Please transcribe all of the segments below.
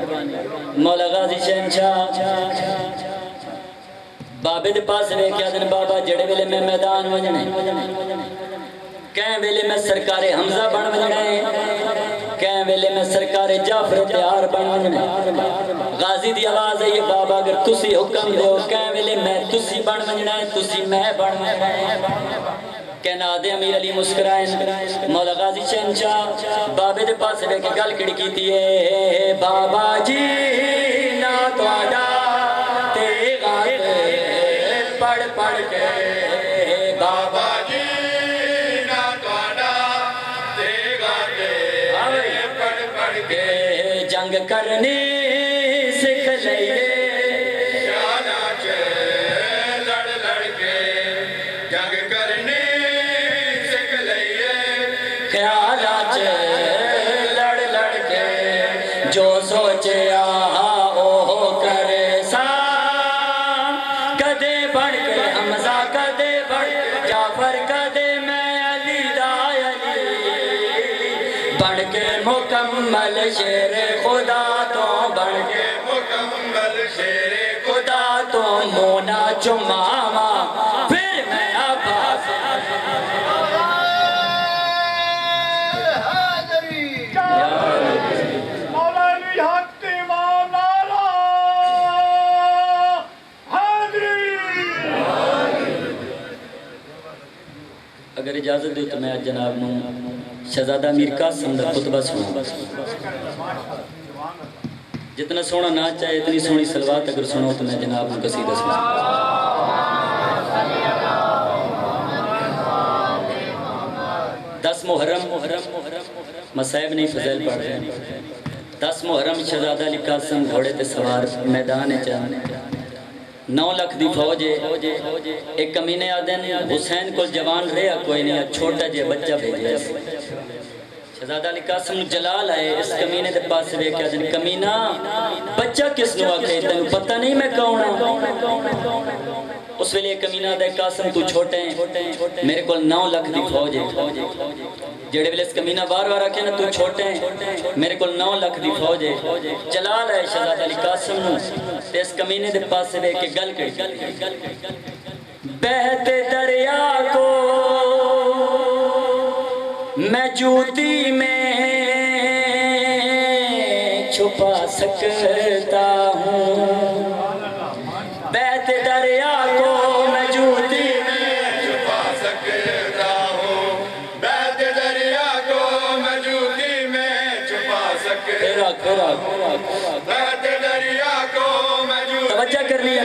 مولا غازی شہنشاہ بابے دے پاس رہے کیا دن بابا جڑے ویلے میں میدان وجنے کہیں ویلے میں سرکار حمزہ بن وجنے کہیں ویلے میں سرکار جعفر تیار بن وجنے غازی دی آواز ہے یہ بابا اگر تسی حکم دے ہو کہیں ویلے میں تسی بن وجنے تسی میں بن وجنے کہنا دے امیر علی مسکرائن مولا غازی شہنشاہ بابے دے پاس رہے کے گل کڑی کی تھی بابا جی نا تو آڈا پڑھ پڑھ کے بابا جی نا توڑا دیگا دے پڑھ پڑھ کے جنگ کرنی سکھ لئیے شانہ چے لڑ لڑ کے جنگ کرنی سکھ لئیے خیالہ چے لڑ لڑ کے جو سوچے مکمل شیر خدا تو بڑھ کے مکمل شیر خدا تو مونا چماما پھر میں عباس مولا علی حق امام نعرہ حاضری اگر اجازت دے تو میں جناب نوں شہزادہ امیر قاسم دا خطبہ سنا جتنا سونا نہ چاہے اتنی سونی سلوات اگر سنو تو میں جناب ان قصیدہ سنا دس محرم مسائب نہیں فضائل پڑھ رہے ہیں 10 محرم شہزادہ علی قاسم گھوڑے تے سوار میدان چاہنے 9 لاکھ دی فوج ہے ایک کمینے آدھن حسین کو جوان رہا کوئی نہیں چھوٹا جے بچہ بھیجے شہزادہ علی قاسم جلال آئے اس کمینے دے پاس رہے کیا دن کمینہ بچہ کس نو آکھے تنو پتہ نہیں میں کون ہوں اس ویلے کمینہ دے قاسم تو چھوٹے ہیں میرے کو 9 لاکھ دی فوج ہے جڑے ویلے اس کمینہ بار بار آکھے نا تو چھوٹے ہیں میرے کو 9 لاکھ دی فوج ہے جلال آئے شہزادہ علی قاسم نو تے اس کمینے دے پاس رہے کہ گل کر بہتے دریا کو میں جوتی میں چھپا سکتا ہوں بہتے دریا کو میں جوتی میں چھپا سکتا ہوں بہتے دریا کو میں جوتی میں چھپا سکتا ہوں بہتے دریا کو میں جوتی توجہ کرنی ہے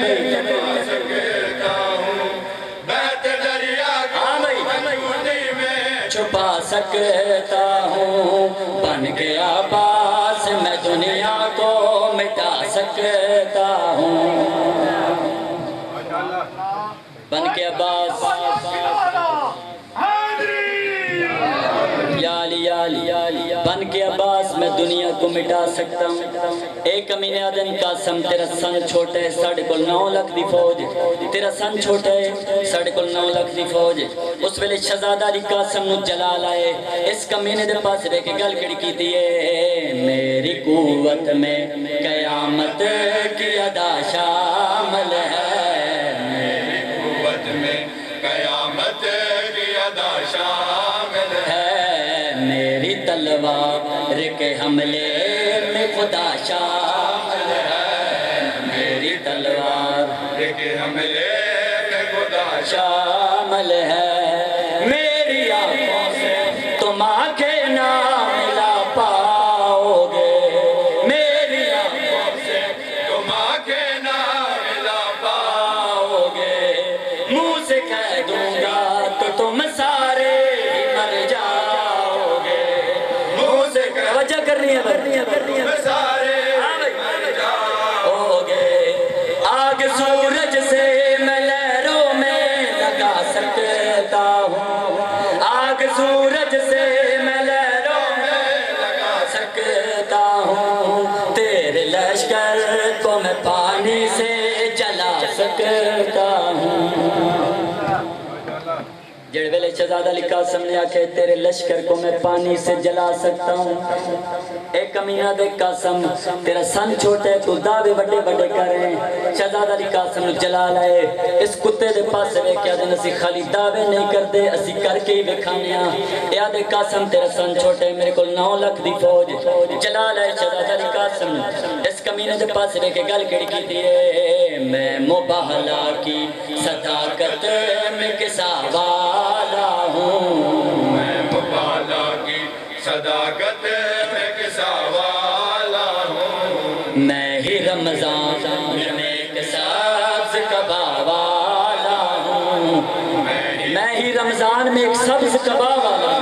چھپا سکتا ہوں بن کے عباس میں دنیا کو مٹا سکتا ہوں بن کے عباس بن کے عباس میں دنیا کو مٹا سکتا ہوں ایک کمینے آدن قاسم تیرا سن چھوٹا ہے 9.5 لاکھ دی فوج تیرا سن چھوٹا ہے 9.5 لاکھ دی فوج اس ویلے شہزادہ علی قاسم نو جلال آئے اس کمینے دے پاس رہ کے گل کڑی کی دیئے میری قوت میں قیامت کی ادا شامل ہے میری قوت میں قیامت کی ادا شامل ہے میری تلوار کے حملے میں خدا شامل ہے میری تلوار کے حملے میں خدا شامل ہے میری آنکھوں سے تم آنکھیں نہ ملا پاؤ گے میری آنکھوں سے تم آنکھیں نہ ملا پاؤ گے منہ سے کہہ دوں گا تو تم سارے مر جاؤ گے منہ سے توجہ کرنی ہے سارے مر جاؤ گے آگ سورج سے میں لہروں میں لگا سکتا ہوں آگ سورج سے میں لہروں میں لگا سکتا ہوں تیرے لشکر کو میں پانی سے جلا سکتا ہوں جڑ ویلے شہزادہ علی قاسم نے آکھے تیرے لشکر کو میں پانی سے جلا سکتا ہوں اے کمینہ دے قاسم تیرا سن چھوٹے تو دعوے بڑے بڑے کریں شہزادہ علی قاسم جلال آئے اس کتے دے پاس وے کیا دن اسی خالی دعوے نہیں کر دے اسی کر کے ہی بکھانے یا دے قاسم تیرا سن چھوٹے میرے کو 9 لاکھ دی فوج جلال آئے شہزادہ علی قاسم اس کمینے دے پاس وے کے گل کڑی کی دیئے میں مباہلا کی صداقت میں کسا والا ہوں میں مباہلا کی صداقت میں کسا والا ہوں میں ہی رمضان میں ایک سبز کبا والا ہوں میں ہی رمضان میں ایک سبز کبا والا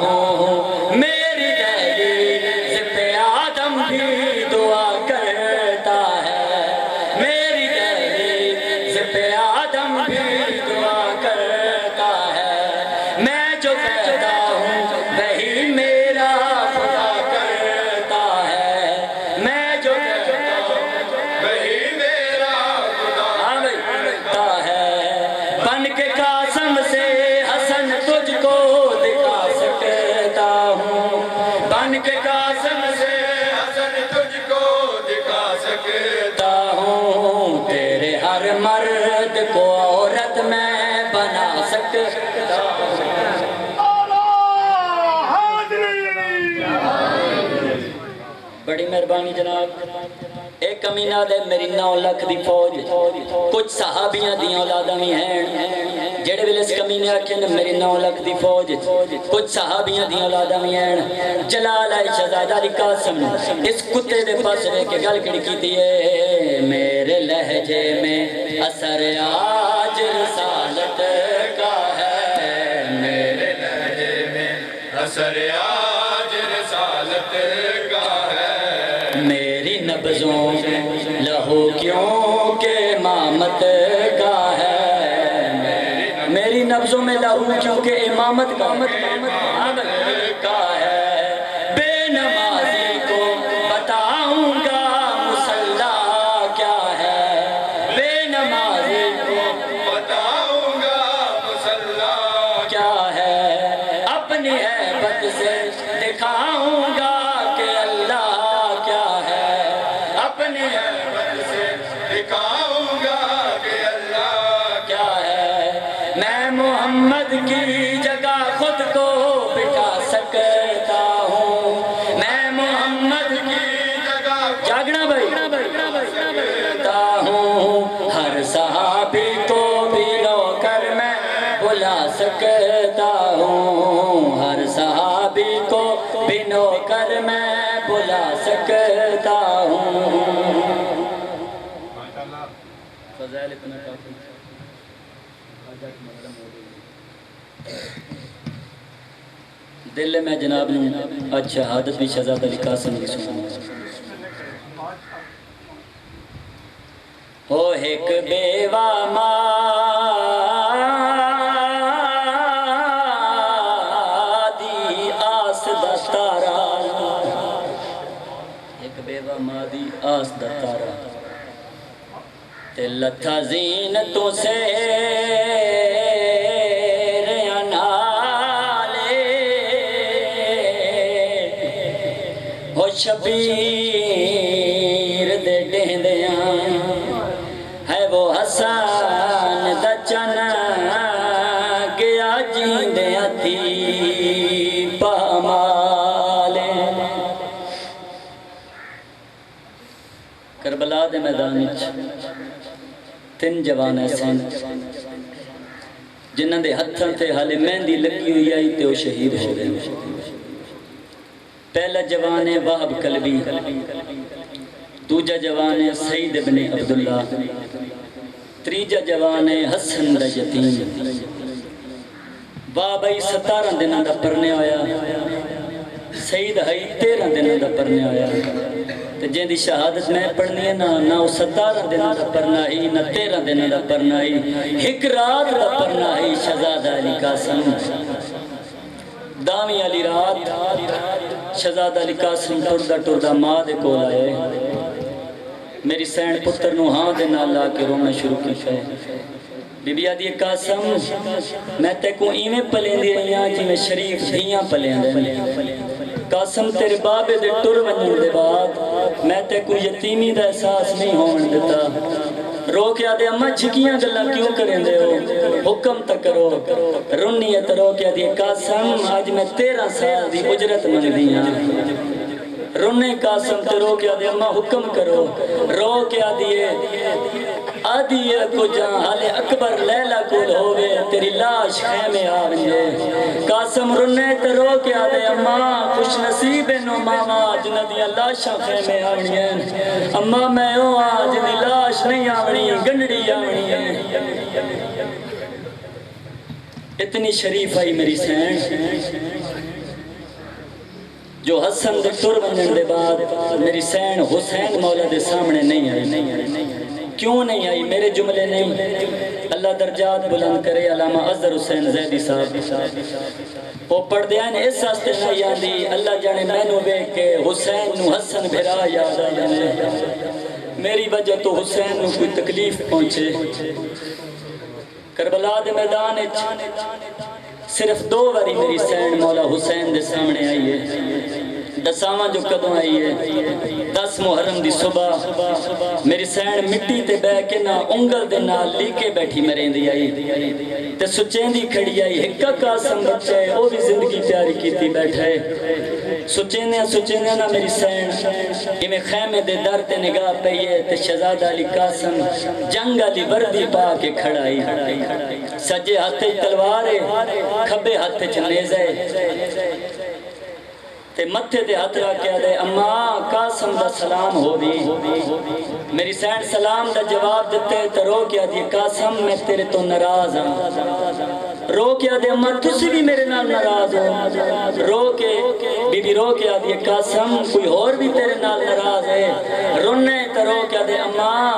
ہوں میری دہلیز پہ آدم بھی دعا کرتا ہے میری دہلیز پہ آدم بھی دعا کرتا ہے میں جو کہتا ہوں وہی میرا خدا کرتا ہے میں جو کہتا ہوں وہی میرا خدا کرتا ہے بن کے قاسم سے حسن تجھ کو دکھا سکتا ہوں بن کے قاسم سے حسن تجھ کو دکھا سکتا ہوں تیرے ہر مرد کو عورت میں بنا سکتا ہوں بڑی مہربانی جناب ایک کمینہ دے میری 9 لاکھ دی فوج کچھ صحابیاں دیاں اولاداں بھی ہیں جڑے ویلے اس کمینے آکھن میری 9 لاکھ دی فوج کچھ صحابیاں دیاں اولاداں بھی ہیں جلال آئے شہزادہ علی قاسم اس کتے دے پاس رہ کے گل کڑی کی دیئے میرے لہجے میں اثر آج رسالت کا ہے میرے لہجے میں اثر آج رسالت کا ہے میری نبضوں میں لہو کیوں کہ امامت کا ہے میری نبضوں میں لہو کیوں کہ امامت کا ہے بے نمازی کو بتاؤں گا مصلی کیا ہے بے نمازی کو بتاؤں گا مصلی کیا ہے اپنی ہیبت سے دکھاؤں گا کہ اللہ کیا ہے اپنی ہیبت سے دکھاؤں گا کہ اللہ کیا ہے میں محمد کی جگہ خود کو بٹھا سکتا ہوں میں محمد کی جگہ جاگنا بھائی سکتا ہوں ہر صحابی کو بھی رو کر میں بلا سکتا ہوں ہر صحابی کو بھی نو کر میں بلا سکتا ہوں فضائل اتنا کافی دل میں جناب نے اچھا حادث بھی شہزادہ علی قاسم کی سنا ہو ایک بیوہ مادی آس دا تارا ایک بیوہ مادی آس دا تارا تے لتھا زینتوں سے شبیر دے ڈہندیاں ہے وہ حسان دا چنا گیا جیندیاں تھی پامالے کربلا دے میدان وچ 3 جوان ایسے جنہاں دے ہتھاں تے حالے مہندی لگی ہوئی آئی تے وہ شہید ہو گئے پہلا جوان ہے وہب قلبی دوجا جوان ہے سعید ابن عبداللہ تریجا جوان ہے حسن دا یتیم بابائی 17 دنوں دا پرنے ہویا سعید ہائی 13 دنوں دا پرنے ہویا تو جن دی شہادت میں پڑھنی ہے نہ وہ 17 دنوں دا پرنا ہی نہ 13 دنوں دا پرنا ہی ایک رات دا پرنا ہی شہزادہ علی قاسم دامی علی رات شہزادہ علی قاسم ٹردہ ماں دے کول آئے میری سین پتر نو ہاں دے نال لا کے رونا شروع کی ہے بی بی آدھی قاسم میں تے کو ایویں پلیں دی رہی ہاں جی میں شریف دھیاں پلیں دے قاسم تیرے بابے دے ٹر ونجن دے بعد میں تے کوئی یتیمی دا احساس نہیں ہون دیتا رو کے آدھے اماں جھکیاں گلا کیوں کریں دے ہو حکم تک کرو رنی ہے تو رو کے آدھے قاسم آج میں 13 سال دی اجرت من دیاں رونے قاسم تے رو کے آدھے اماں حکم کرو رو کے آدھی کو جان حال اکبر لیلہ کول ہوئے تیری لاش خیمے آونجے قاسم رونے تے رو کے آدھے اماں خوش نصیب نو ماما جنہ دیا لاشاں خیمے آونی ہیں اماں میں ہوں آج دی لاش نہیں آونی گنڈی آونی ہے اتنی شریف آئی میری سین جو حسن دے ٹر ونجن دے بعد میری سین حسین مولا دے سامنے نہیں آئی کیوں نہیں آئی میرے جملے نہیں اللہ درجات بلند کرے علامہ اظہر حسین زیدی صاحب وہ پڑھ دیا ہے اس واسطے نہیں آندی اللہ جانے میں نو بے کے حسین نو حسن بھرا یاد آ جانے میری وجہ تو حسین نو کوئی تکلیف پہنچے کربلا دے میدان صرف 2 باری میری سین مولا حسین دے سامنے آئی ہے دساواں جو کدوں آئی ہے 10 محرم دی صبح میری سین مٹی تے بے کے نہ انگل دے نال لیکے بیٹھی مرین دی آئی تے سچین دی کھڑی آئی ہکا قاسم بچہ ہے وہ بھی زندگی پیاری کیتی بیٹھا ہے سچینیاں نہ میری سین کہ میں خیمے دے در تے نگاہ پئیے تے شہزادہ علی قاسم جنگ علی وردی پا کے کھڑائی سجے ہاتھے تلوار کھبے ہاتھے نیزے تے متھے دے ہاتھ رکھ کے دے اماں قاسم دا سلام ہو بھی میری سین سلام دا جواب دیتے تے رو کے دی قاسم میں تیرے تو ناراض ہوں رو کے دے اماں تسی بھی میرے نال ناراض ہو رو کے بی بی رو کے دی قاسم کوئی اور بھی تیرے نال ناراض ہے رونے تے رو کے دے اماں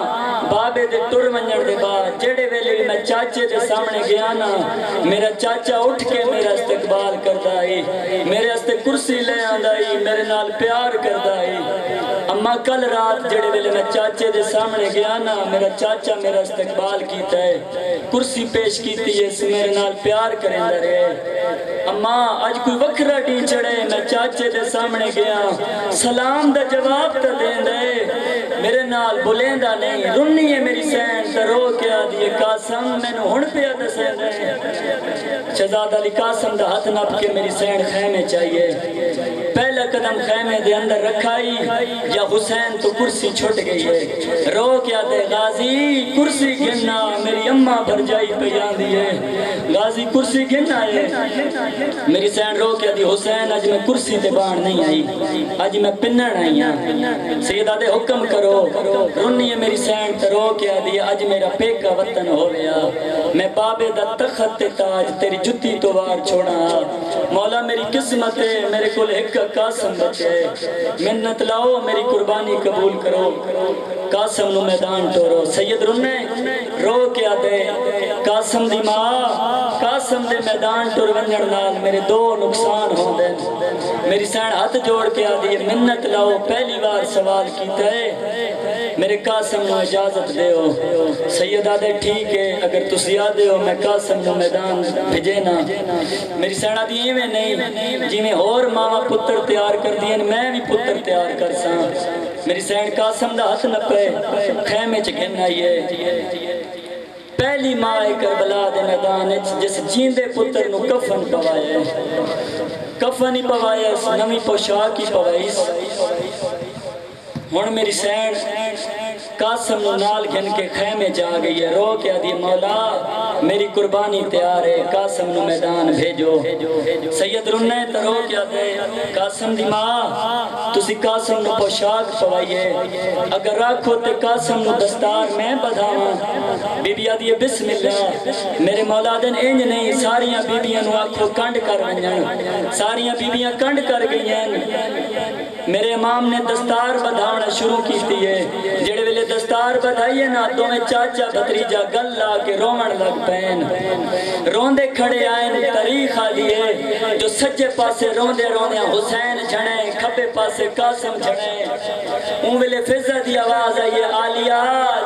بابے دے ٹر ونجن دے بعد جڑے ویلے بھی میں چاچے دے سامنے گیا نا میرا چاچا اٹھ کے میرا استقبال کردا ہے میرے واسطے کرسی لے آندائی میرے نال پیار کردائی اماں کل رات جڑے ویلے میں چاچے دے سامنے گیا نا میرا چاچا میرا استقبال کیتا ہے کرسی پیش کیتی ہے میرے نال پیار کریں رہے اماں آج کوئی وکھرا ڈی چڑھے میں چاچے دے سامنے گیا سلام دا جواب تا دیں دے میرے نال بلیندہ نہیں رنی ہے میری سین تا رو کے آدھی قاسم میں نو ہن پیا دسیں دے شہزادہ علی قاسم دا ہاتھ نپ کے میری سین خیمے چاہیے پہلا قدم خیمے دے اندر رکھائی یا حسین تو کرسی چھوٹ گئی ہے رو کیا دے غازی کرسی گننا میری اماں بھر جائی پہ جاندی ہے غازی کرسی گننا ہے میری سین رو کیا دی حسین آج میں کرسی تے بان نہیں آئی آج میں پنن آئی ہوں سیدہ دے حکم کرو رنی ہے میری سین تے رو کیا دی آج میرا پیکا وطن ہو گیا میں بابے دا تخت تاج تیری جتی تو وار چھوڑا مولا میری قسمت ہے میرے کو ایک قاسم بچے منت لاؤ میری قربانی قبول کرو قاسم نو میدان ٹورو سید رنے رو کے آدھے قاسم دی ماں قاسم دے میدان ٹور ونجن نال میرے 2 نقصان ہوں دے میری سین ہاتھ جوڑ کے آدھی منت لاؤ پہلی بار سوال کیتا ہے میرے قاسم نو اجازت دے ہو سید آدھے ٹھیک ہے اگر تسی آدھے ہو میں قاسم نو میدان بھیجے نا میری سین آدھی ایویں نہیں جی میں اور ماما پتر تیار کر دیا میں بھی پتر تیار کر ساں میری سین قاسم دا ہاتھ نپے خیمے چکن آئی ہے پہلی ماں کربلا دے میدان جس جیندے پتر نو کفن پوائے کفن ہی پوائے نمی پوشاک ہی پوائے ہن میری سین قاسم نو نال گھن کے خیمے جا گئی ہے رو کیا دی مولا میری قربانی تیار ہے قاسم نو میدان بھیجو سید رنے ترو کیا دے قاسم دی ماں تسی قاسم نو پوشاک پوائیے اگر راکھو تے قاسم نو دستار میں بدھاواں بی بی آدھی بسم اللہ میرے مولا دن انج نہیں ساریاں بی بیاں نو آکھو کنڈ کر ونجن ساریاں بی بیاں کنڈ کر گئی ہیں میرے امام نے دستار بدھاونا شروع کیتی ہے جڑے ویلے دستار بدھائیے نا دو میں چاچا بھتریجا گل لا کے رومن لگ پین روندے کھڑے آئین تاریخ آدھیے جو سجے پاسے روندے روندے حسین جھنے کھبے پاسے قاسم جھنے اون ویلے فضہ دی آواز آئیے آلیا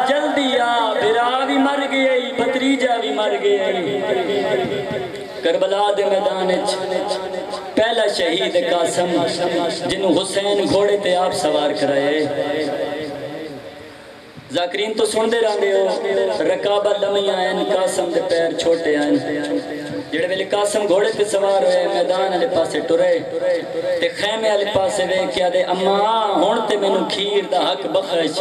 جلدی آ بھرا بھی مر گئی بھتری بھتیجا بھی مر گیا کربلا دے میدان پہلا شہید قاسم جنہوں حسین گھوڑے تے آپ سوار کرائے ذاکرین تو سن دے رہے ہو رکابہ لمحی آئین قاسم دے پیر چھوٹے آئین جڑے ویلے قاسم گھوڑے تے سوار ہوئے میدان علی پاسے ٹرے تے خیمے علی پاسے وے کیا دے اماں ہون تے میں نو کھیر دا حق بخش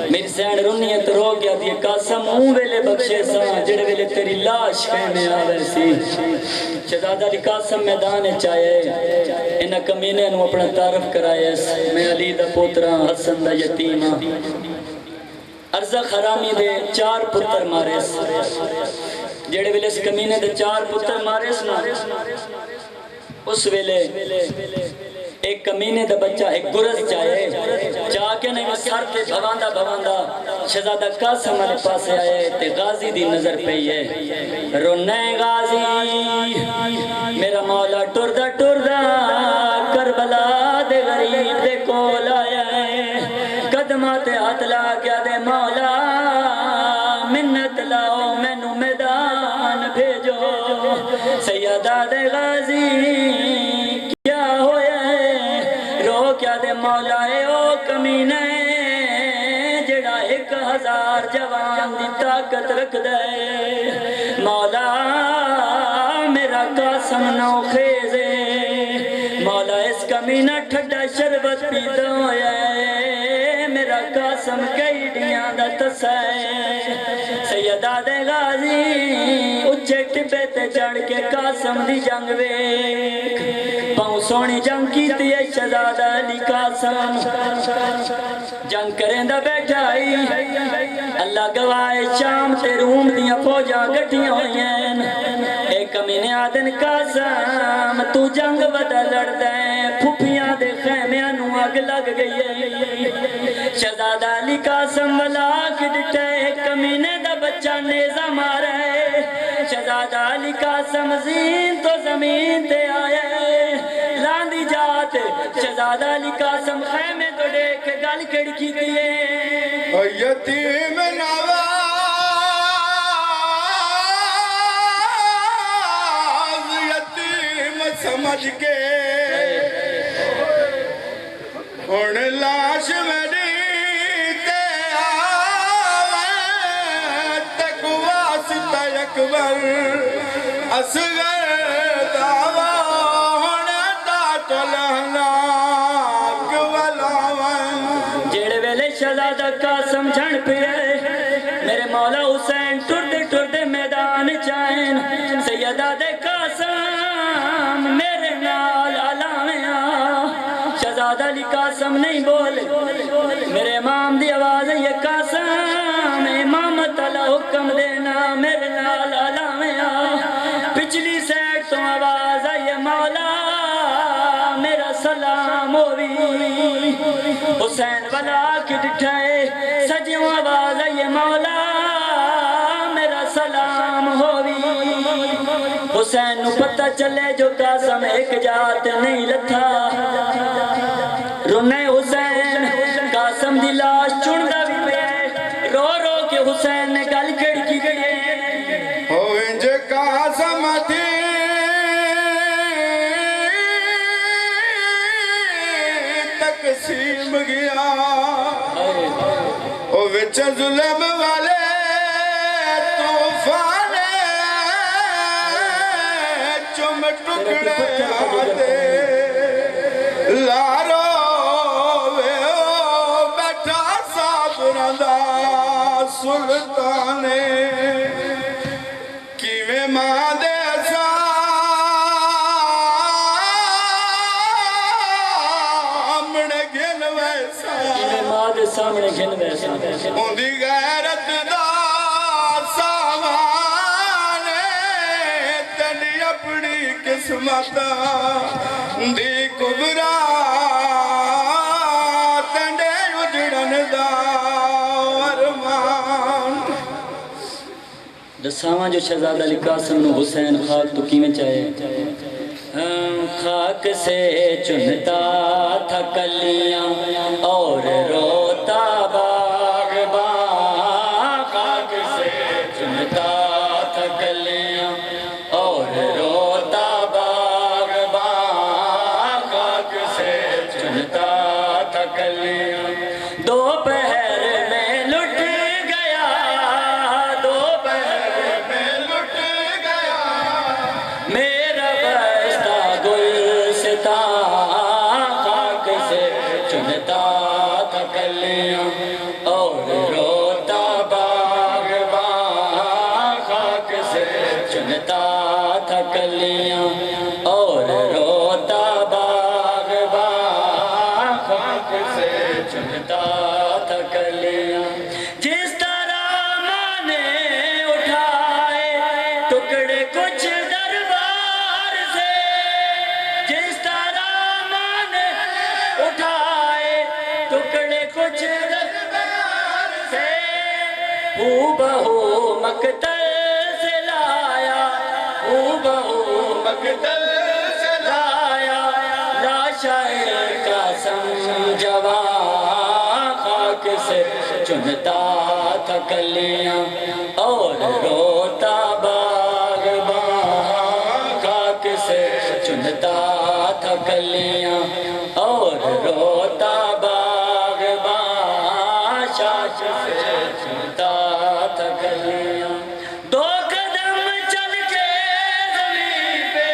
میری سین رنیت رو گیا دی قاسم ہوں ویلے بخشے سا جڑے ویلے تیری لاش خیمے آوے سی شہزادہ علی قاسم میدان چاہے انہ کمینے نو اپنا تعارف کرائے میں علی دا پوترا حسن دا یتیمہ عرضہ خرامی دے 4 پتر مارس جڑے ویلے اس کمینے دے 4 پتر مارس نا اس ویلے ایک کمینے دے بچہ ایک گرز چاہے چاہ کے نہیں سر تے بھواندہ شہزادہ قاسم علی پاسے آئے تے غازی دی نظر پہ ہے رونے غازی میرا مولا ٹردہ کربلا دے غریب دے کول آیا ہے قدمات ہاتھ لا کیا دے مولا منت لاؤ مینو میدان بھیجو سیدہ دے غازی کیا ہویا ہے رو کیا دے مولا اے او کمینے جڑا 1000 جوان دی طاقت رکھ دے مولا میرا قاسم نو خیزے مولا اس کمینہ ٹھڈا شربت پیدا ہویا ہے میرا قاسم کئی ڈیاں دا تسائے سیدہ دے غازی اچھے ٹپے تے چڑھ کے قاسم دی جنگ ویکھ پاؤں سونی جنگ کیتی ہے شہزادہ علی قاسم جنگ کریں دا بیٹھائی اللہ گواہ شام تے روم دیاں فوجاں گٹھیاں ہوئی ہیں ایک کمینے آدن قاسم تو جنگ ودا لڑ دیں پھوپیاں دے خیمیاں نو اگ لگ گئی ہے شہزادہ علی قاسم والا کی ڈٹے ایک کمینے دا بچہ نیزہ مارا ہے شہزادہ علی قاسم زین تو زمین تے آئے لاندی جاتے شہزادہ علی قاسم خیمے تو دیکھ گل کڑکی دیئے یتیم نواز یتیم سمجھ کے ہن لاش میری تے آوے تک واسطہ اکبر اصغر دعویٰ ہن دات الہلاک ولاون جیڑے ویلے شہزادہ قاسم جھن پہ میرے مولا حسین ٹردے میدان چاہیں سیدہ دے قاسم میرے نال علاویاں شہزادہ علی قاسم نہیں بولے میرے امام دی آواز ہے یہ قاسم امامت اللہ حکم دینا میرے نال علاویاں پچھلی سیٹ تو آواز ہے یہ مولا میرا سلام ہوئی حسین والا کی ڈٹھائے سجیوں آواز ہے یہ مولا میرا سلام ہوئی حسین نو پتہ چلے جو قاسم ایک جات نہیں لتھا رونے حسین قاسم دی لاش چڑھدا بھی پہ رو رو کے حسین نے گل کڑکی گئی ہو انج قاسم تھی تقسیم گیا او وچ ظلم والے طوفان چم ٹکڑے آتے لارو وے او بیٹھا صابران دا سلطانے کیویں ماں دے سامنے گھن ویسا ہوندی غیرت دا سامان تنی اپنی قسمت دی کبرا تنڈے اجڑن دا ارمان دساواں جو شہزادہ علی قاسم نو حسین خاک تو کیویں چاہے خاک سے چنتا تھا کلیاں اور روتا باغباں خاک سے چنتا کلیاں دوپہر میں لٹ گیا دوپہر میں لٹ گیا میرا بستہ گلستاں خاک سے چنتا تھا کلیاں اور روتا باغباں خاک سے چنتا تھا کلیاں اور روتا باغباں خاک سے چنتا تھا کلیاں جس طرح ماں نے اٹھائے ٹکڑے کچھ دربار سے جس طرح ماں نے اٹھائے ٹکڑے کچھ دربار سے ہو بہو مقتل سے لایا ہو بہو مقتل سے لایا لاشا قاسم جوان خاک سے چنتا تھا کلیاں اور روتا باغباں خاک سے چنتا تھا کلیاں اور روتا باغباں شاخ سے چنتا تھا کلیاں دو قدم چل کے زمین پہ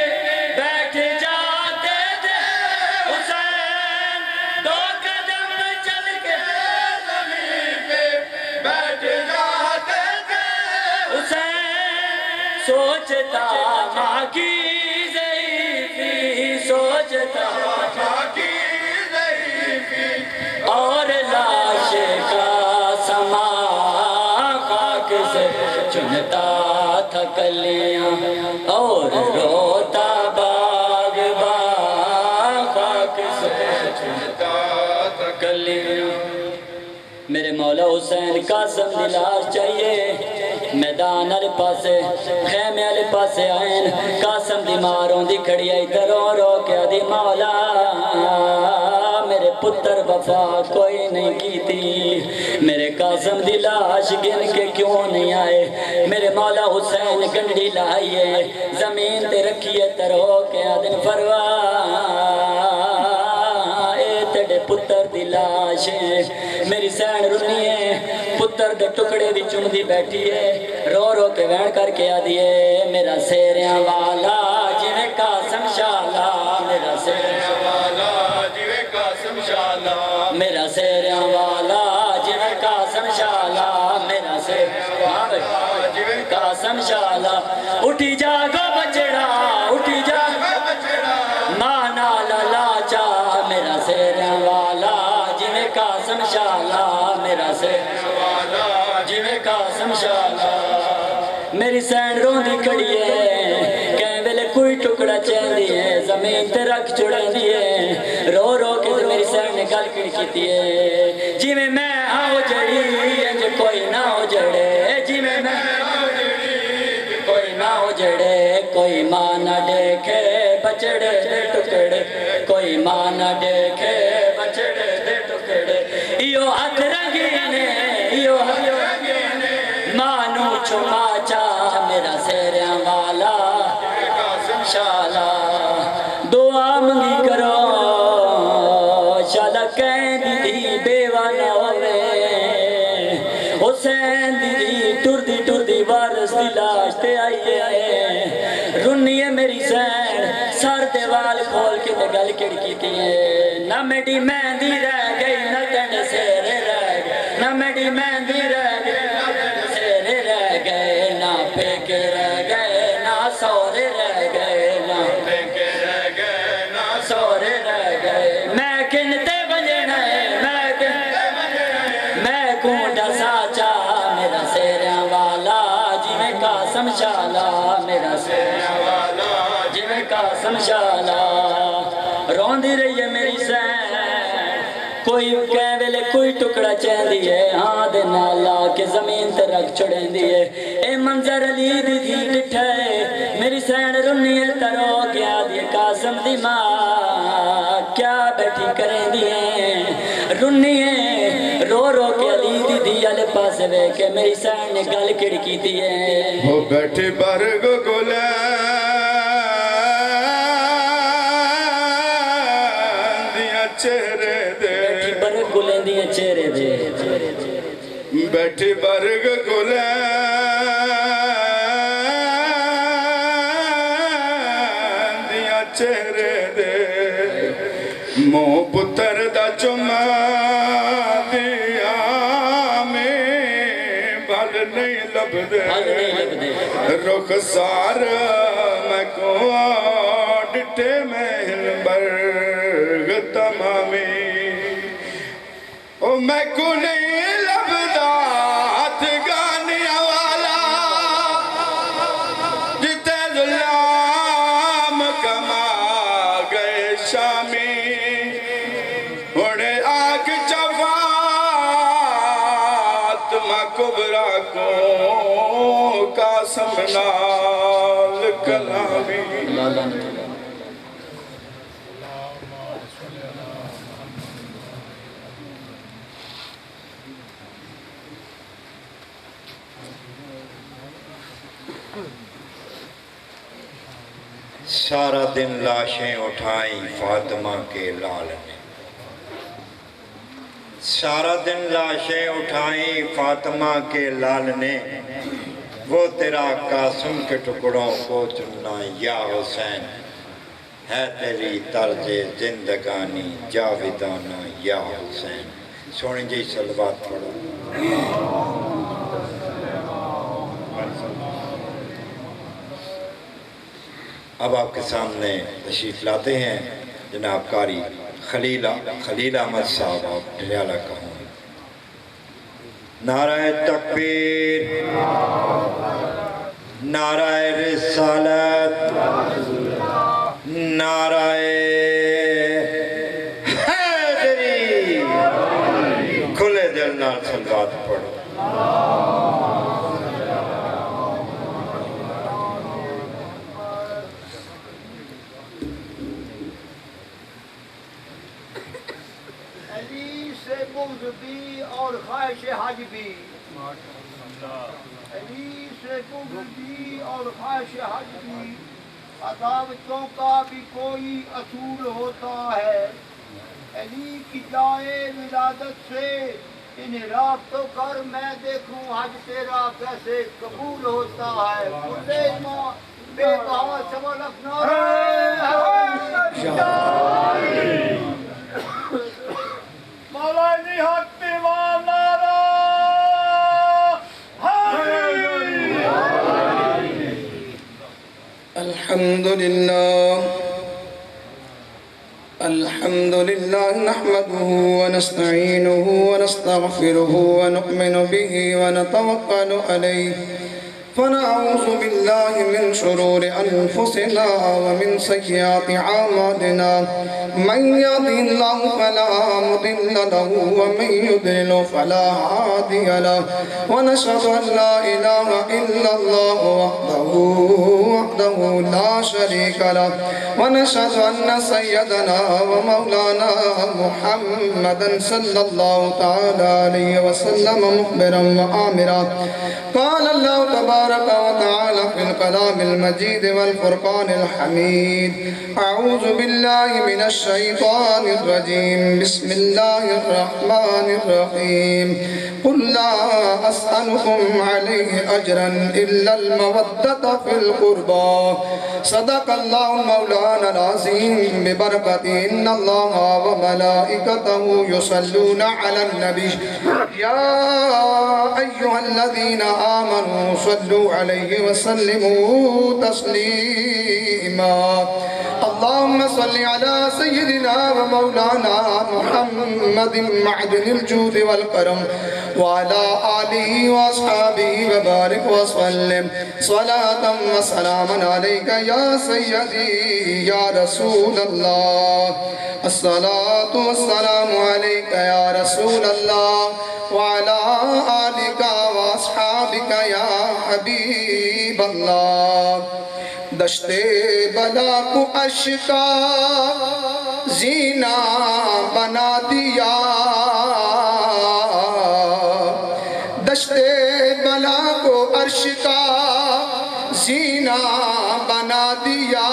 بیٹھ جاتے تھے حسین دو قدم چل کے زمین پہ بیٹھ جاتے تھے حسین سوچتا ماں کی ضعیفی سوچتا باقی ضعیفی اور لاش کا سما خاک سے چنتا تھا کلیاں اور روتا باغباں خاک سے چنتا تھا کلیاں میرے مولا حسین قاسم دی لاش چاہیے میدان والے پاسے خیمے والے پاسے آئین قاسم دی ماروں دی کھڑی آئی تے رو رو کے آدھی مولا میرے پتر وفا کوئی نہیں کیتی میرے قاسم دی لاش گن کے کیوں نہیں آئے میرے مولا حسین گنڈی لائیے زمین تے رکھیے تے رو کے آدھن فروا تیرے پتر دی لاش میری سین رنی ہے پتر دے ٹکڑے بھی چمدی بیٹھی ہے رو رو کے وین کر کے آدھیے میرا سیریاں والا جویں قاسم شالا میرا سیریاں والا جویں قاسم شالا میرا سیریاں والا جویں قاسم شالا میرا سیریاں والا جویں قاسم شالا اٹھی جاگو بچڑا اٹھی جاگو بچڑا ماں نال لاچا میرا سیریاں والا جویں قاسم شالا میرا سیریاں والا جویں قاسم شالا میری سین روندی کھڑی ہے کہیں ویلے کوئی ٹکڑا چہندی ہے زمین تے رکھ چڑھندی ہے رو رو کے تے میری سین نے گل کیتی ہے جویں میں آؤ جڑی انج کوئی نہ ہو جڑے جویں میں کوئی نہ ہو جڑے کوئی ماں نہ دیکھے بچڑے دے ٹکڑے کوئی ماں نہ دیکھے بچڑے دے ٹکڑے ایو ہاتھ رنگینے ایو مانو چھما چا میرا سیریاں والا قاسم شالا دعا منگی کرو شالا کہیں دی بیوہ نہ ہوئے حسین دی ٹردی وارث دی لاش تے آئیے رنی ہے میری سین سر دے وال کھول کے تے گل کڑکی تھی ہے نہ میری مہندی رہ گئی نہ تن سیرے رہ گئے نہ میری مہندی رہ گئی نہ تن سیرے رہ گئے نہ پیکے رہ گئے نہ سورے رہ گئے نہ پیکے رہ گئے نہ سورے رہ گئے میں کنتے بجنا ہے میں کونڈا ساچا میرا سیریاں والا جویں قاسم شالا میرا سیریاں والا جویں قاسم شالا روندی رہی ہے میری سین کوئی کہیں ویلے کوئی ٹکڑا چہندی ہے ہاں دے نالا کے زمین تے رکھ چھڑیندی ہے اے منظر علی دی دھی ڈٹھا ہے میری سین رنی ہے ترو گیا دی قاسم دی ماں کیا بیٹھی کریں دی ہیں رنی ہے رو رو کے علی دی دھی والے پاس وے کے میری سین نے گل کڑکی دی ہے وہ بیٹھے برگ گلے چہرے دے بیٹھی برگ دیئے چہرے دے بیٹھے برگ گلیندیاں چہرے دے مو پتر دا چما دیا میں بھل نہیں لب دے رخ سار میں کو ڈٹے محل برگ تمامی او میں کو نہیں لبدا ہاتھ گانیا والا جتے ظلام کما گئے شامی اڑے آگ چفات ماں کبرا کو قاسم نال کلامی سارا دن لاشیں اٹھائیں فاطمہ کے لال نے سارا دن لاشیں اٹھائیں فاطمہ کے لال نے وہ تیرا قاسم کے ٹکڑوں کو چننا یا حسین ہے تیری طرز زندگانی جاویدانہ یا حسین سونی جی صلوات پڑھو اب آپ کے سامنے تشریف لاتے ہیں جناب قاری خلیل احمد صاحب آپ ڈریالہ کہوں نعرہ تکبیر نعرہ رسالت نعرہ حیدری کھلے دل نال صلوات پڑھو بھی اور خواہش حج بھی علی سے بغض بھی اور خواہش حج بھی عداوتوں کا بھی کوئی اصول ہوتا ہے علی کی جائے ولادت سے انہیں رابطوں کر میں دیکھوں حج تیرا کیسے قبول ہوتا ہے کلے ایمان بے بہا سوا لکھنا مولانا حق دیوان نعرہ الحمد لله نحمده ونستعينه ونستغفره ونؤمن به ونتوكل عليه فنعوذ بالله من شرور أنفسنا ومن سيئات أعمالنا من يهده الله فلا مضل له ومن يضلل فلا هادي له ونشهد أن لا إله إلا الله وحده لا شريك له ونشهد أن سيدنا ومولانا محمدا صلى الله تعالى عليه وسلم مخبرا وآمرا قال الله تبارك وتعالى في الكلام المجيد والفرقان الحميد أعوذ بالله من الشيطان الرجيم بسم الله الرحمن الرحيم قل لا أسألكم عليه أجرا إلا المودة في القربى صدق الله مولانا العظيم ببركة إن الله وملائكته يصلون على النبي يا أيها الذين آمنوا صلوا عليه وسلموا تسليما اللهم صل على سيدنا ومولانا محمد معدن الجود والكرم وعلى آله وأصحابه وبارك وسلم صلاة وسلاما عليك يا سيدي يا رسول الله الصلاة والسلام عليك يا رسول الله وعلى آلك وأصحابك يا حبيب الله دشت بلا کو اشکا زینہ بنا دیا دشت بلا کو عرش کا زینہ بنا دیا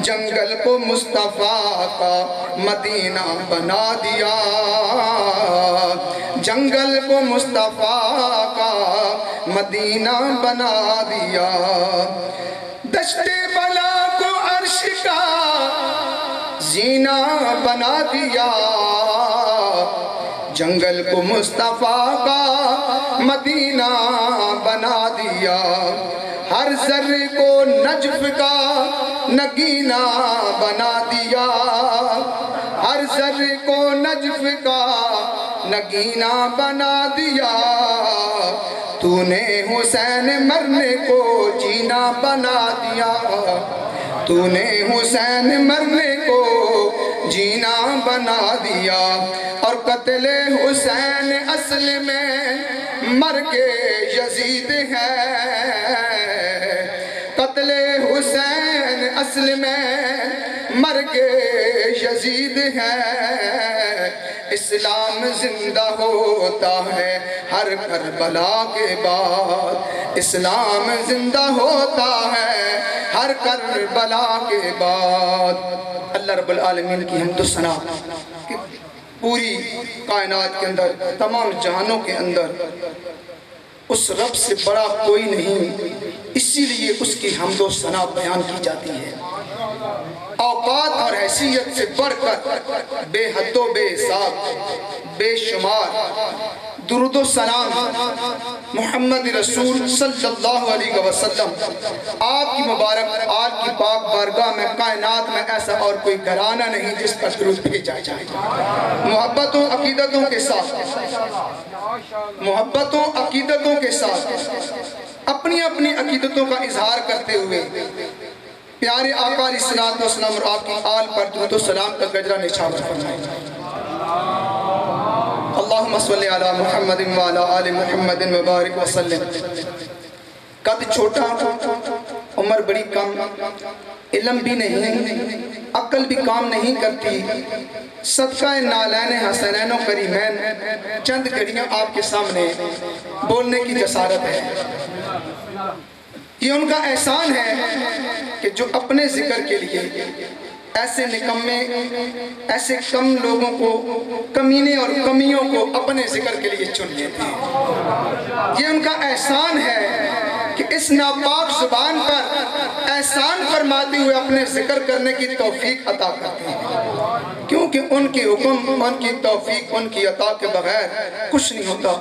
جنگل کو مصطفیٰ کا مدینہ بنا دیا، جنگل کو مصطفیٰ کا مدینہ بنا دیا، دشت بلا کو عرش کا زینہ بنا دیا، جنگل کو مصطفیٰ کا مدینہ بنا دیا، ہر ذرے کو نجف کا نگینہ بنا دیا، ہر ذرے کو نجف کا نگینہ بنا دیا، تو نے حسین مرنے کو جینا بنا دیا، تو نے حسین مرنے کو جینا بنا دیا، اور قتل حسین اصل میں مرگ یزید ہے، قتل حسین اصل میں مرگ یزید ہے، اسلام زندہ ہوتا ہے ہر کربلا کے بعد، اسلام زندہ ہوتا ہے ہر کربلا کے بعد۔ اللہ رب العالمین کی حمد و ثنا کہ پوری کائنات کے اندر، تمام جہانوں کے اندر اس رب سے بڑا کوئی نہیں، اسی لیے اس کی حمد و ثنا بیان کی جاتی ہے۔ اوقات اور حیثیت سے بڑھ کر بے حد و بے حساب بے شمار درود و سلام محمد رسول صلی اللہ علیہ وسلم، آپ کی مبارک آل کی پاک بارگاہ میں کائنات میں ایسا اور کوئی گھرانہ نہیں جس پر درود بھیجا جائے۔ محبتوں عقیدتوں کے ساتھ، محبتوں عقیدتوں کے ساتھ اپنی اپنی عقیدتوں کا اظہار کرتے ہوئے پیارے آقا علیہ الصلوۃ والسلام اور آپ کی آل پر درود و سلام کا گجرہ نچھاور فرمائیں۔ اللہم صلی علی محمد وعلی آل محمد وبارک وسلم۔ قد چھوٹا، عمر بڑی کم، علم بھی نہیں، عقل بھی کام نہیں کرتی، صدقہ نالین حسنین و کریمین، چند گھڑیاں آپ کے سامنے بولنے کی جسارت ہے۔ یہ ان کا احسان ہے کہ جو اپنے ذکر کے لیے ایسے نکمے، ایسے کم لوگوں کو، کمینے اور کمیوں کو اپنے ذکر کے لیے چن لیتے ہیں۔ یہ ان کا احسان ہے کہ اس ناپاک زبان پر احسان فرماتے ہوئے اپنے ذکر کرنے کی توفیق عطا کرتے ہیں، کیونکہ ان کی حکم، ان کی توفیق، ان کی عطا کے بغیر کچھ نہیں ہوتا۔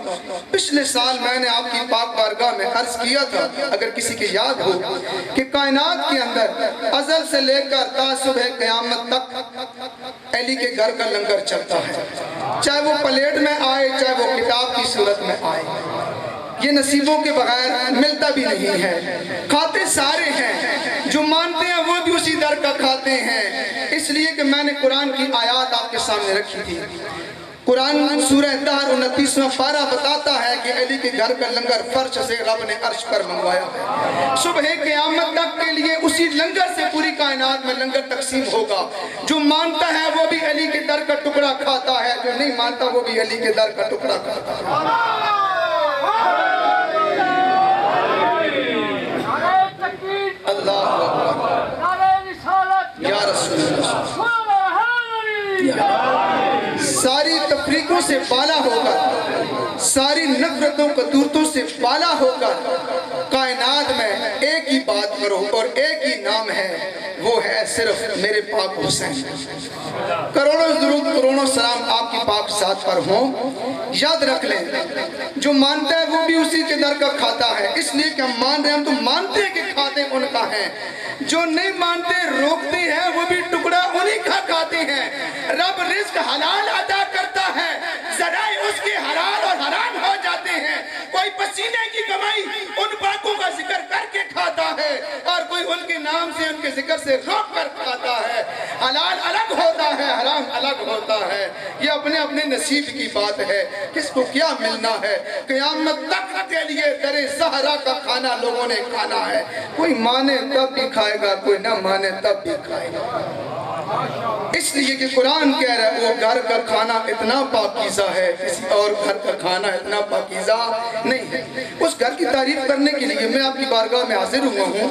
پچھلے سال میں نے آپ کی پاک بارگاہ میں عرض کیا تھا، اگر کسی کی یاد ہو، کہ کائنات کے اندر ازل سے لے کر تا صبح قیامت تک علی کے گھر کا لنگر چلتا ہے، چاہے وہ پلیٹ میں آئے، چاہے وہ کتاب کی صورت میں آئے، یہ نصیبوں کے بغیر ملتا بھی نہیں ہے۔ کھاتے سارے ہیں، جو مانتے ہیں وہ بھی اسی در کا کھاتے ہیں، اس لیے کہ میں نے قرآن کی آیات آپ کے سامنے رکھی تھی۔ قرآن سورہ دہر 29واں پارہ بتاتا ہے کہ علی کے گھر کا لنگر فرش سے رب نے عرش پر منگوایا ہے، صبح قیامت تک کے لیے اسی لنگر سے پوری کائنات میں لنگر تقسیم ہوگا۔ جو مانتا ہے وہ بھی علی کے در کا ٹکڑا کھاتا ہے، جو نہیں مانتا وہ بھی علی کے در کا ٹکڑا کھاتا ہے۔ اللہ یا رسول اللہ، ساری تفریقوں سے بالا ہو کر، ساری نفرتوں قدورتوں سے بالا ہو کر کائنات میں ایک ہی بات کرو اور ایک ہی نام ہے، وہ ہے صرف میرے پاک حسین۔ کروڑوں درود، کروڑوں سلام آپ کی پاک ذات پر ہوں۔ یاد رکھ لیں، جو مانتا ہے وہ بھی اسی کے در کا کھاتا ہے، اس لیے کہ ہم مان رہے ہیں، ہم تو مانتے ہیں کہ کھاتے ان کا ہیں، جو نہیں مانتے روکتے ہیں وہ بھی ٹکڑا انہی کا کھاتے ہیں۔ رب رزق حلال عطا کرتا ہے، ذرائع اس کے حلال اور حرام ہو جاتے ہیں۔ کوئی پسینے کی کمائی ان پاکوں کا ذکر کر کے کھاتا ہے، اور کوئی ان کے نام سے، ان کے ذکر سے روک کر کھاتا ہے۔ حلال الگ ہوتا ہے، حرام الگ ہوتا ہے، یہ اپنے اپنے نصیب کی بات ہے، کس کو کیا ملنا ہے۔ قیامت تک کے لیے در زہرا کا کھانا لوگوں نے کھانا ہے، کوئی مانے تب بھی کھائے گا، کوئی نہ مانے تب بھی کھائے گا۔ اس لیے کہ قرآن کہہ رہا ہے وہ گھر کا کھانا اتنا پاکیزہ ہے، کسی اور گھر کا کھانا اتنا پاکیزہ نہیں ہے۔ اس گھر کی تعریف کرنے کے لیے میں آپ کی بارگاہ میں حاضر ہوا ہوں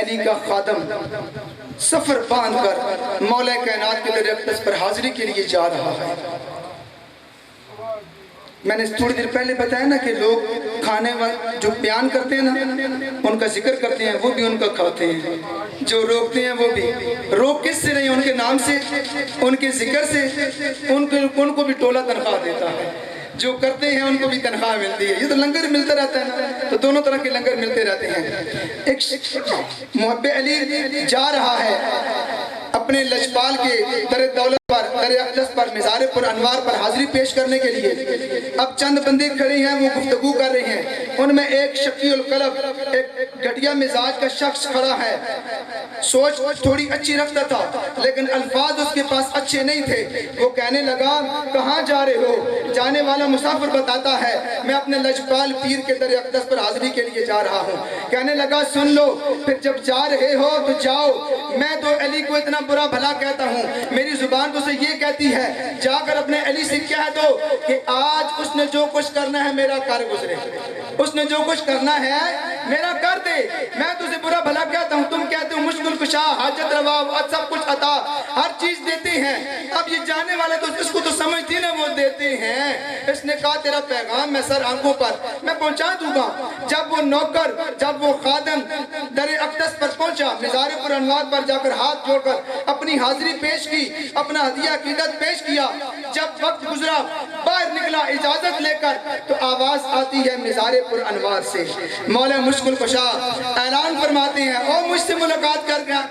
علی کا خادم سفر باندھ کر مولا کائنات کے در اقدس پر حاضری کے لیے جا رہا ہے۔ میں نے تھوڑی دیر پہلے بتایا نا کہ لوگ کھانے جو بیان کرتے ہیں نا ان کا ذکر کرتے ہیں، وہ بھی ان کا کھاتے ہیں، جو روکتے ہیں وہ بھی روک کس سے نہیں، ان کے نام سے، ان کے ذکر سے، ان کو بھی ٹولہ تنخواہ دیتا ہے، جو کرتے ہیں ان کو بھی تنخواہ ملتی ہے۔ یہ تو لنگر ملتا رہتا ہے نا، تو دونوں طرح کے لنگر ملتے رہتے ہیں۔ ایک محب علی جا رہا ہے اپنے لجپال کے در دولت پر، در اقدس پر، مزار پر انوار پر حاضری پیش کرنے کے لیے۔ اب چند بندے کھڑے ہیں، وہ گفتگو کر رہے ہیں، ان میں ایک شقی القلب، ایک گھٹیا مزاج کا شخص کھڑا ہے، سوچ تھوڑی اچھی رکھتا تھا لیکن الفاظ اس کے پاس اچھے نہیں تھے۔ وہ کہنے لگا کہاں جا رہے ہو؟ جانے والا مسافر بتاتا ہے میں اپنے لجپال پیر کے در اقدس پر حاضری کے لیے جا رہا ہوں۔ کہنے لگا سن لو، پھر جب جا رہے ہو تو جاؤ، میں تو علی کو اتنا برا بھلا کہتا ہوں، میری زبان تو سے یہ کہتی ہے جا کر اپنے علی سے کہہ دو کہ آج اس نے جو کچھ کرنا ہے میرا کر گزرے، اس نے جو کچھ کرنا ہے میرا کر دے۔ میں تجھے برا بھلا کہتا ہوں، تم کہتے ہو مشکل کشا، حاجت روا، سب کچھ عطا، ہر چیز دیتے ہیں۔ اب یہ جانے والا تو اس کو تو سمجھتی نا وہ دیتے ہیں۔ اس نے کہا تیرا پیغام میں سر آنکھوں پر میں پہنچا دوں گا۔ جب وہ نوکر، جب وہ خادم در اقدس پر پہنچا، مزار پر انوار پر جا کر ہاتھ جوڑ کر اپنی حاضری پیش کی، اپنا ہدیہ عقیدت پیش کیا۔ جب وقت گزرا، باہر نکلا اجازت لے کر، تو آواز آتی ہے مزار پر انوار سے، مولا مشکل کشا اعلان فرماتے ہیں او مجھ سے ملاقات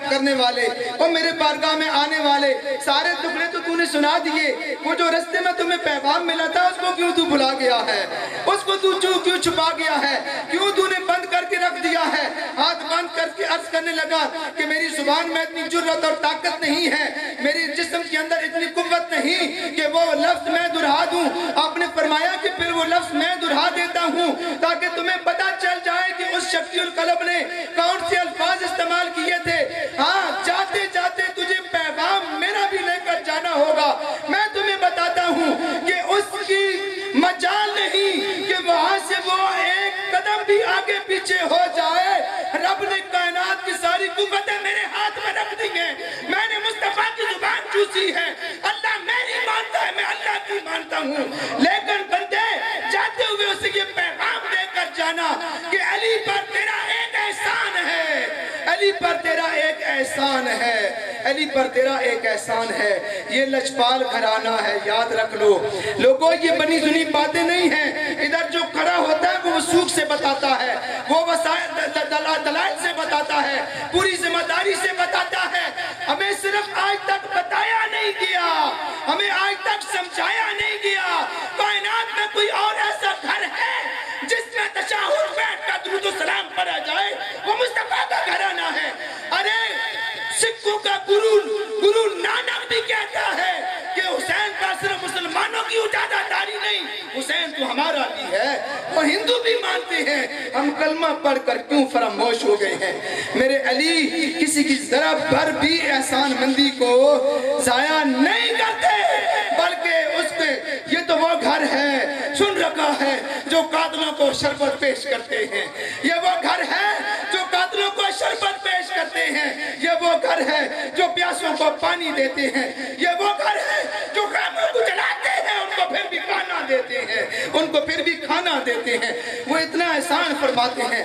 کرنے والے، او میرے بارگاہ میں آنے والے، سارے ٹکڑے تو تو نے سنا دیے، وہ جو رستے میں تمہیں پیغام ملا تھا اس کو کیوں تو بھلا گیا ہے، اس کو تو کیوں چھپا گیا ہے، کیوں تو نے بند کر کے رکھ دیا ہے؟ ہاتھ بند کر کے عرض کرنے لگا کہ میری زبان میں اتنی جرات اور طاقت نہیں ہے، میری جسم کے اندر اتنی قوت نہیں کہ وہ لفظ میں دہرا دوں۔ آپ نے فرمایا کہ پھر وہ لفظ میں دہرا دیتا ہوں تاکہ تمہیں پتہ چل جائے کہ اس شقی القلب نے کون سے الفاظ استعمال کیے تھے۔ ہاں، جاتے جاتے تجھے پیغام میرا بھی لے کر جانا ہوگا۔ میں تمہیں بتاتا ہوں کہ اس کی مجال نہیں کہ وہاں سے وہ ایک قدم بھی آگے پیچھے ہو جائے۔ رب نے کائنات کی ساری قوتیں میرے ہاتھ میں رکھ دی ہیں، میں نے مصطفیٰ کی زبان چوسی ہے، اللہ میری مانتا ہے، میں اللہ کی مانتا ہوں۔ لیکن بندے جاتے ہوئے اسے یہ پیغام دے کر جانا کہ علی پر تیرا ایک احسان ہے، علی پر تیرا ایک احسان ہے، علی پر تیرا ایک احسان ہے۔ یہ لجپال گھرانہ ہے، یاد رکھ لو لوگوں، یہ بنی سنی باتیں نہیں ہیں۔ ادھر جو کھڑا ہوتا ہے وہ وثوق سے بتاتا ہے، وہ دلائل سے بتاتا ہے، پوری ذمہ داری سے بتاتا ہے۔ ہمیں صرف آج تک بتایا نہیں گیا، ہمیں آج تک سمجھایا نہیں گیا کائنات میں کوئی اور ایسا گھر ہے جس میں تشہد بیٹھ کر درود و سلام پڑھا جائے، وہ مصطفیٰ کا گھرانہ ہے۔ ارے سکھوں کا گرو نانک بھی کہتا ہے کہ حسین کا صرف مسلمانوں کی اجازت داری نہیں، حسین تو ہمارا بھی ہے، وہ ہندو بھی مانتے ہیں۔ ہم کلمہ پڑھ کر کیوں فراموش ہو گئے ہیں؟ میرے علی کسی کی ذرا بھر بھی احسان مندی کو ضائع نہیں کرتے، بلکہ اس پہ یہ تو وہ گھر ہے سن رکھا ہے جو قاتلوں کو شربت پیش کرتے ہیں، یہ وہ گھر ہے جو قاتلوں کو شربت پیش کرتے ہیں، یہ وہ گھر ہے جو پیاسوں کو پانی دیتے ہیں، یہ وہ گھر ہے جو خیموں کو جلاتے ہیں ان کو پھر بھی کھانا دیتے ہیں، ان کو پھر بھی کھانا دیتے ہیں، وہ اتنا احسان فرماتے ہیں۔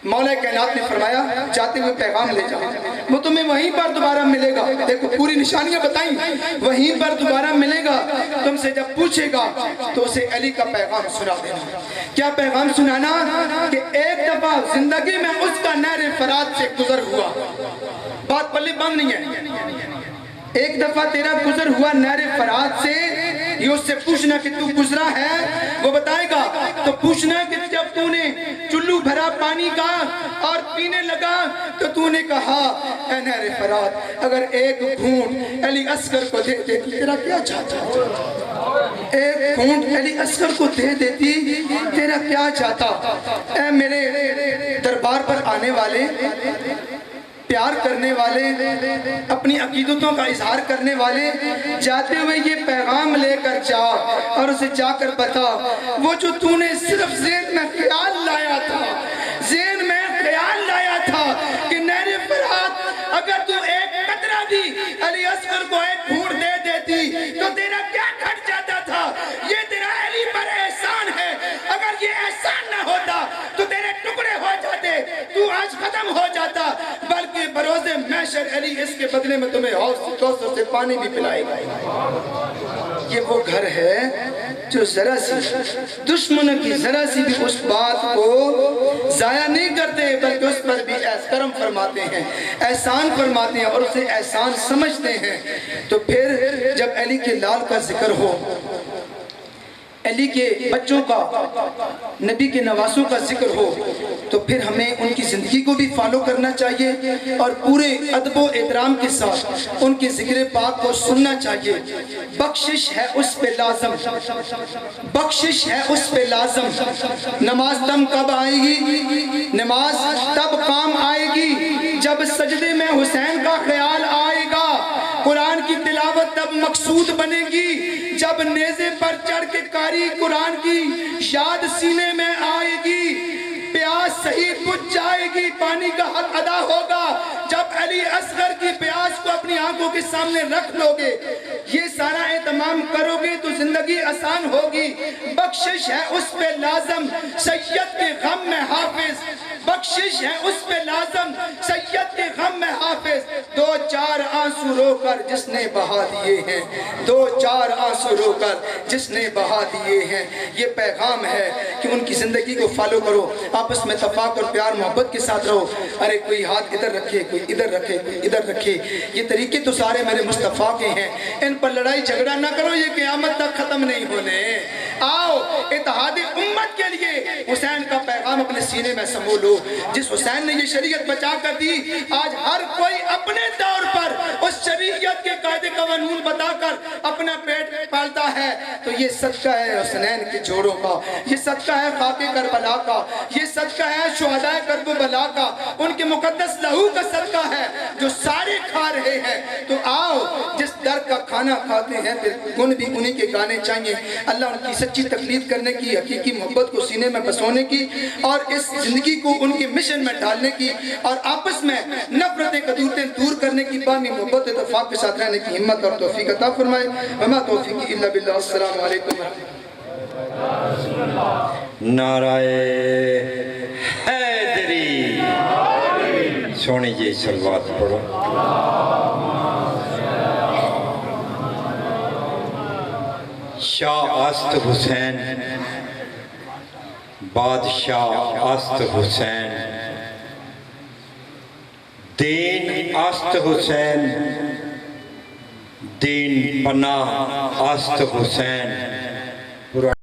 مولا کائنات نے فرمایا جاتے ہوئے پیغام لے جاؤ، وہ تمہیں وہیں پر دوبارہ ملے گا۔ دیکھو پوری نشانیاں بتائیں، وہیں پر دوبارہ ملے گا، تم سے جب پوچھے گا تو اسے علی کا پیغام سنا دینا۔ کیا پیغام سنانا؟ کہ ایک دفعہ زندگی میں اس کا نہر فرات سے گزر ہوا، بات پلے بند نہیں ہے، ایک دفعہ تیرا گزر ہوا نہر فرات سے، یہ اس سے پوچھنا کہ تو گزرا ہے، وہ بتائے گا۔ تو پوچھنا کہ جب تو نے چلو بھرا پانی کا اور پینے لگا تو تو نے کہا اے نہر فرات اگر ایک گھونٹ علی اصغر کو دے دیتی تیرا کیا چاہتا؟ ایک گھونٹ علی اصغر کو دے دیتی تیرا کیا چاہتا؟ اے میرے دربار پر آنے والے، پیار کرنے والے، اپنی عقیدتوں کا اظہار کرنے والے، جاتے ہوئے یہ پیغام لے کر جا اور اسے جا کر بتا وہ جو تو نے صرف ذہن میں خیال لایا تھا، ذہن میں خیال لایا تھا بھی علی اصغر کو ایک گھونٹ دے دیتی تو تیرا کیا گھٹ جاتا تھا؟ یہ تیرا علی پر احسان ہے. اگر یہ احسان نہ ہوتا تو تیرے ٹکڑے ہو جاتے, تو آج ختم ہو جاتا, بلکہ بروز محشر علی اس کے بدلے میں تمہیں حوض کوثر سے پانی بھی پلائے گا. یہ وہ گھر ہے جو ذرا سی دشمنوں کی ذرا سی بھی اس بات کو ضائع نہیں کرتے, بلکہ اس پر بھی کرم فرماتے ہیں, احسان فرماتے ہیں اور اسے احسان سمجھتے ہیں. تو پھر جب علی کے لال کا ذکر ہو, علی کے بچوں کا, نبی کے نواسوں کا ذکر ہو, تو پھر ہمیں ان کی زندگی کو بھی فالو کرنا چاہیے اور پورے ادب و احترام کے ساتھ ان کے ذکر پاک کو سننا چاہیے. بخشش ہے اس پہ لازم, بخشش ہے اس پہ لازم. نماز دم کب آئے گی؟ نماز تب کام آئے گی جب سجدے میں حسین کا خیال آئے گا. قرآن کی تلاوت تب مقصود بنے گی جب نیزے پر چڑھ کے قاری قرآن کی یاد سینے میں آئے گی. پیاس صحیح بجھ جائے گی, پانی کا حق ادا ہوگا جب علی اصغر کی پیاس کو اپنی آنکھوں کے سامنے رکھ لو گے. یہ سارا اہتمام کرو گے تو زندگی آسان ہوگی. بخشش ہے اس پہ لازم, سید کے غم میں حافظ. بخشش ہے اس پہ لازم, سید کے غم میں حافظ. دو چار آنسو رو کر جس نے بہا دیے ہیں, دو چار آنسو رو کر جس نے بہا دیے ہیں. یہ پیغام ہے کہ ان کی زندگی کو فالو کرو, آپس میں اتفاق اور پیار محبت کے ساتھ رہو. ارے کوئی ہاتھ ادھر رکھے, کوئی ادھر رکھے, کوئی ادھر رکھے. یہ طریقے تو سارے میرے مصطفیٰ کے ہیں, ان پر لڑائی جھگڑا نہ کرو, یہ قیامت تک ختم نہیں ہونے. آؤ اتحاد امت کے لیے حسین کا پیغام اپنے سینے میں سمو لو. جس حسین نے یہ شریعت بچا کر دی, آج ہر کوئی اپنے طور پر اس شریعت کے قاعدے قانون بتا کر اپنا پیٹ پالتا ہے. تو یہ صدقہ ہے حسنین کے جوڑوں کا, یہ صدقہ ہے خاک کربلا کا, یہ صدقہ ہے شہدائے کرب و بلا کا, ان کے مقدس لہو کا صدقہ ہے جو سارے کھا رہے ہیں. تو آؤ جس در کا کھانا کھاتے ہیں پھر گن بھی انہی کے گانے چاہیے. اللہ ان کی سچی تقلید کرنے کی, حقیقی محبت کو سینے میں بسونے کی اور اس زندگی کو ان کے مشن میں ڈالنے کی اور آپس میں نفرتیں قدورتیں دور کرنے کی, بامی محبت اتفاق کے ساتھ رہنے کی ہمت اور توفیق عطا فرمائے. وما توفیقی الا باللہ. السلام علیکم. نعرہ حیدری. سونی جی صلوات پڑھو. شاہ است حسین, بادشاہ است حسین, دین است حسین, دین پناہ است حسین.